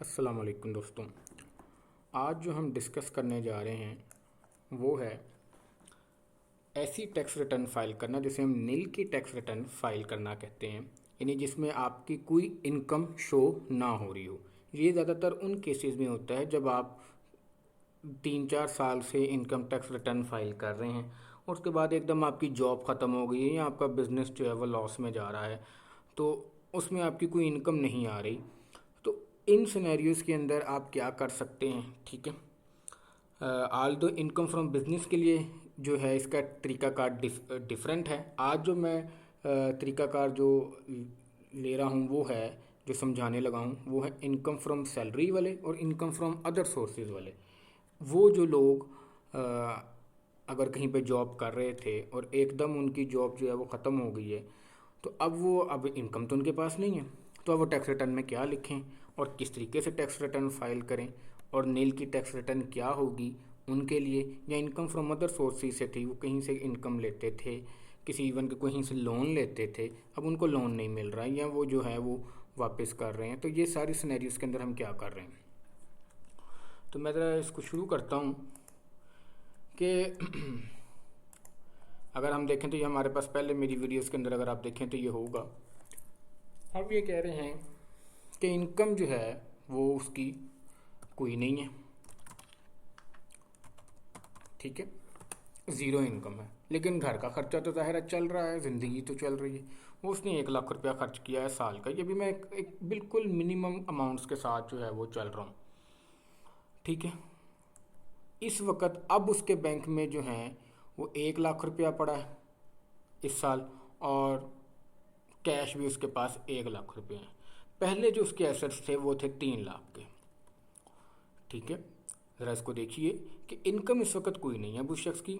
अस्सलाम वालेकुम दोस्तों। आज जो हम डिस्कस करने जा रहे हैं वो है ऐसी टैक्स रिटर्न फाइल करना जिसे हम नील की टैक्स रिटर्न फाइल करना कहते हैं, यानी जिसमें आपकी कोई इनकम शो ना हो रही हो। ये ज़्यादातर उन केसेस में होता है जब आप 3-4 साल से इनकम टैक्स रिटर्न फाइल कर रहे हैं और उसके बाद एकदम आपकी जॉब ख़त्म हो गई है या आपका बिजनेस जो है वो लॉस में जा रहा है, तो उसमें आपकी कोई इनकम नहीं आ रही। तो इन सिनेरियोज़ के अंदर आप क्या कर सकते हैं, ठीक है। आल दो इनकम फ्रॉम बिजनेस के लिए जो है इसका तरीक़ाकार डिफरेंट है। आज जो मैं तरीक़ाकार जो ले रहा हूँ वो है, जो समझाने लगा हूँ वो है इनकम फ्रॉम सैलरी वाले और इनकम फ्रॉम अदर सोर्सेज वाले। वो जो लोग अगर कहीं पे जॉब कर रहे थे और एकदम उनकी जॉब जो है वो ख़त्म हो गई है, तो अब इनकम तो उनके पास नहीं है, तो अब वो टैक्स रिटर्न में क्या लिखें और किस तरीके से टैक्स रिटर्न फाइल करें, और नील की टैक्स रिटर्न क्या होगी उनके लिए। या इनकम फ्रॉम अदर सोर्सेज से थी, वो कहीं से इनकम लेते थे, किसी इवन के कहीं से लोन लेते थे, अब उनको लोन नहीं मिल रहा है या वो जो है वो वापस कर रहे हैं। तो ये सारी सिनेरियोज़ के अंदर हम क्या कर रहे हैं। तो मैं ज़रा इसको शुरू करता हूँ कि अगर हम देखें तो ये हमारे पास पहले मेरी वीडियोस के अंदर अगर आप देखें तो ये होगा। अब ये कह रहे हैं कि इनकम जो है वो उसकी कोई नहीं है, ठीक है, ज़ीरो इनकम है, लेकिन घर का खर्चा तो ज़ाहिर है चल रहा है, ज़िंदगी तो चल रही है। वो उसने 1 लाख रुपया खर्च किया है साल का, ये भी मैं एक बिल्कुल मिनिमम अमाउंट्स के साथ जो है वो चल रहा हूँ, ठीक है। इस वक्त अब उसके बैंक में जो है वो 1 लाख रुपया पड़ा है इस साल, और कैश भी उसके पास 1 लाख रुपये हैं। पहले जो उसके एसेट्स थे वो थे 3 लाख के, ठीक है। ज़रा इसको देखिए कि इनकम इस वक्त कोई नहीं है अब उस शख्स की,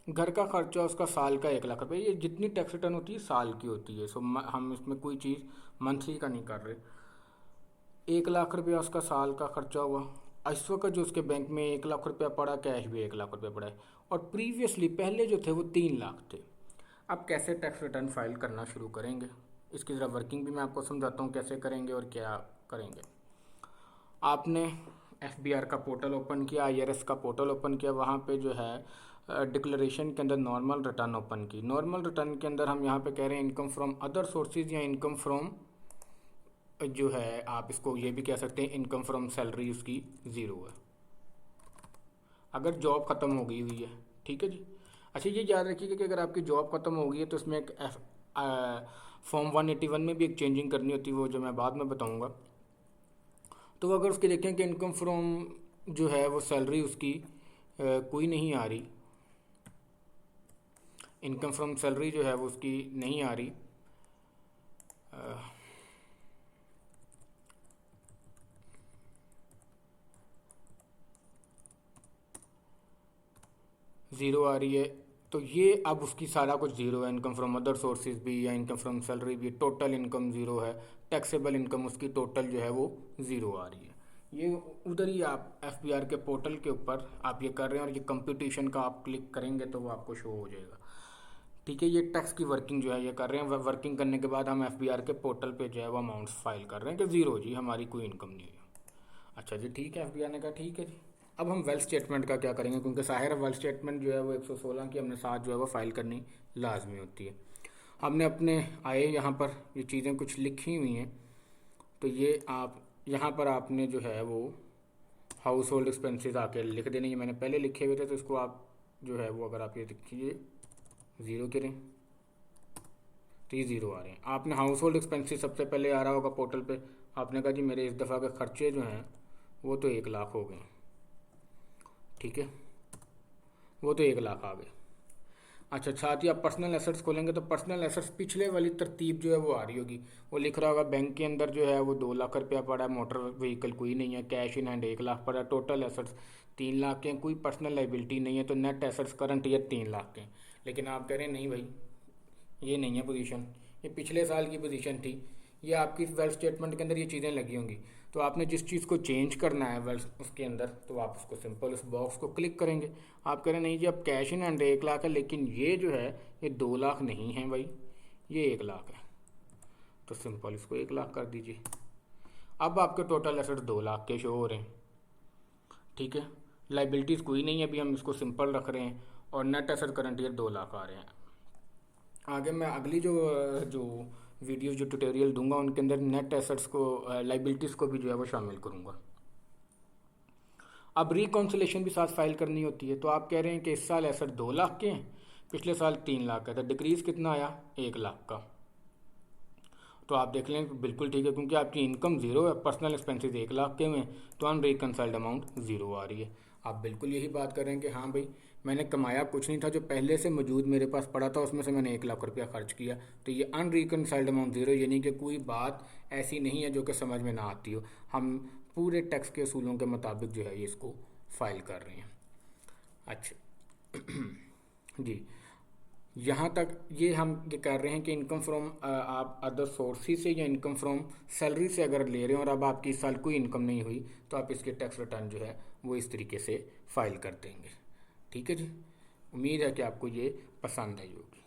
घर का खर्चा उसका साल का 1 लाख रुपये, ये जितनी टैक्स रिटर्न होती है साल की होती है। सो हम इसमें कोई चीज़ मंथली का नहीं कर रहे। 1 लाख रुपया उसका साल का खर्चा हुआ। इस वक्त जो उसके बैंक में 1 लाख रुपया पड़ा, कैश भी 1 लाख रुपया पड़ा है, और प्रीवियसली पहले जो थे वो 3 लाख थे। अब कैसे टैक्स रिटर्न फाइल करना शुरू करेंगे, इसकी ज़रा वर्किंग भी मैं आपको समझाता हूँ कैसे करेंगे और क्या करेंगे। आपने एफबीआर का पोर्टल ओपन किया, आईआरएस का पोर्टल ओपन किया, वहाँ पे जो है डिक्लेरेशन के अंदर नॉर्मल रिटर्न ओपन की। नॉर्मल रिटर्न के अंदर हम यहाँ पे कह रहे हैं इनकम फ्रॉम अदर सोर्सेज या इनकम फ्रॉम जो है, आप इसको ये भी कह सकते हैं इनकम फ्रॉम सैलरी उसकी ज़ीरो है अगर जॉब ख़त्म हो गई हुई है, ठीक है जी। अच्छा, ये याद रखिएगा कि अगर आपकी जॉब ख़त्म हो गई है तो इसमें एक फॉर्म 181 में भी एक चेंजिंग करनी होती है, वो जो मैं बाद में बताऊँगा। तो अगर उसके देखें कि इनकम फ्रॉम जो है वो सैलरी उसकी कोई नहीं आ रही, इनकम फ्रॉम सैलरी जो है वो उसकी नहीं आ रही, ज़ीरो आ रही है, तो ये अब उसकी सारा कुछ ज़ीरो है। इनकम फ्रॉम अदर सोर्सेज भी या इनकम फ्रॉम सैलरी भी, टोटल इनकम ज़ीरो है। टैक्सेबल इनकम उसकी टोटल जो है वो ज़ीरो आ रही है। ये उधर ही आप एफबीआर के पोर्टल के ऊपर आप ये कर रहे हैं और ये कंप्यूटेशन का आप क्लिक करेंगे तो वो आपको शो हो जाएगा, ठीक है। ये टैक्स की वर्किंग जो है ये कर रहे हैं। वर्किंग करने के बाद हम एफबीआर के पोर्टल पे जो है वो अमाउंट्स फाइल कर रहे हैं कि ज़ीरो जी, हमारी कोई इनकम नहीं है। अच्छा जी, ठीक है, एफबीआर ने कहा ठीक है जी। अब हम वेल्थ स्टेटमेंट का क्या करेंगे, क्योंकि ज़ाहिर है वेल्थ स्टेटमेंट जो है वो 116 की हमने साथ जो है वो फाइल करनी लाजमी होती है। हमने अपने आए यहाँ पर ये चीज़ें कुछ लिखी हुई हैं, तो ये आप यहाँ पर आपने जो है वो हाउस होल्ड एक्सपेंसेस आके लिख देने। ये मैंने पहले लिखे हुए थे, तो इसको आप जो है वो अगर आप ये देखिए ज़ीरो करें तो ये ज़ीरो आ रहे हैं। आपने हाउस होल्ड एक्सपेंसेस सबसे पहले आ रहा होगा पोर्टल पे, आपने कहा जी मेरे इस दफ़ा के खर्चे जो हैं वो तो 1 लाख हो गए, ठीक है, वो तो 1 लाख आ गए। अच्छा, साथ ही आप पर्सनल एसेट्स खोलेंगे तो पर्सनल एसेट्स पिछले वाली तरतीब जो है वो आ रही होगी। वो लिख रहा होगा बैंक के अंदर जो है वो 2 लाख रुपया पड़ा है, मोटर व्हीकल कोई नहीं है, कैश इन हैंड 1 लाख पड़ा है, टोटल एसेट्स 3 लाख के हैं, कोई पर्सनल लाइबिलिटी नहीं है, तो net assets current year 3 lakh के हैं। लेकिन आप कह रहे हैं नहीं भाई, ये नहीं है पोजीशन, ये पिछले साल की पोजीशन थी। ये आपकी वेल्थ स्टेटमेंट के अंदर ये चीज़ें लगी होंगी, तो आपने जिस चीज़ को चेंज करना है वेल्थ उसके अंदर, तो आप उसको सिंपल उस बॉक्स को क्लिक करेंगे। आप कह रहे हैं नहीं जी अब कैश इन हैंड 1 लाख है, लेकिन ये जो है ये 2 लाख नहीं है भाई, ये 1 लाख है, तो सिंपल इसको 1 लाख कर दीजिए। अब आपके टोटल एसेट्स 2 लाख के शो हो रहे हैं। ठीक है, लाइबिलिटीज़ कोई नहीं है, अभी हम इसको सिंपल रख रहे हैं और net asset current year 2 lakh आ रहे हैं। आगे मैं अगली जो जो वीडियो जो ट्यूटोरियल दूंगा उनके अंदर नेट एसेट्स को लाइबिलिटीज़ को भी जो है वो शामिल करूंगा। अब रिकॉन्सिलेशन भी साथ फाइल करनी होती है। तो आप कह रहे हैं कि इस साल एसेट 2 लाख के हैं, पिछले साल 3 लाख का था, डिक्रीज कितना आया 1 लाख का। तो आप देख लें बिल्कुल ठीक है, क्योंकि आपकी इनकम जीरो है, पर्सनल एक्सपेंसेस 1 लाख के में, तो अनरिकनसाइल्ड अमाउंट जीरो आ रही है। आप बिल्कुल यही बात कर रहे हैं कि हाँ भाई मैंने कमाया कुछ नहीं था, जो पहले से मौजूद मेरे पास पड़ा था उसमें से मैंने 1 लाख रुपया खर्च किया। तो ये अनरिकनसाइल्ड अमाउंट जीरो, यानी कि कोई बात ऐसी नहीं है जो कि समझ में ना आती हो। हम पूरे टैक्स के असूलों के मुताबिक जो है ये इसको फाइल कर रहे हैं। अच्छा जी, यहाँ तक ये हम ये कर रहे हैं कि इनकम फ्रॉम आप अदर सोर्सेज से या इनकम फ्रॉम सैलरी से अगर ले रहे हैं और अब आपकी इस साल कोई इनकम नहीं हुई, तो आप इसके टैक्स रिटर्न जो है वो इस तरीके से फाइल कर देंगे। ठीक है जी, उम्मीद है कि आपको ये पसंद आई होगी।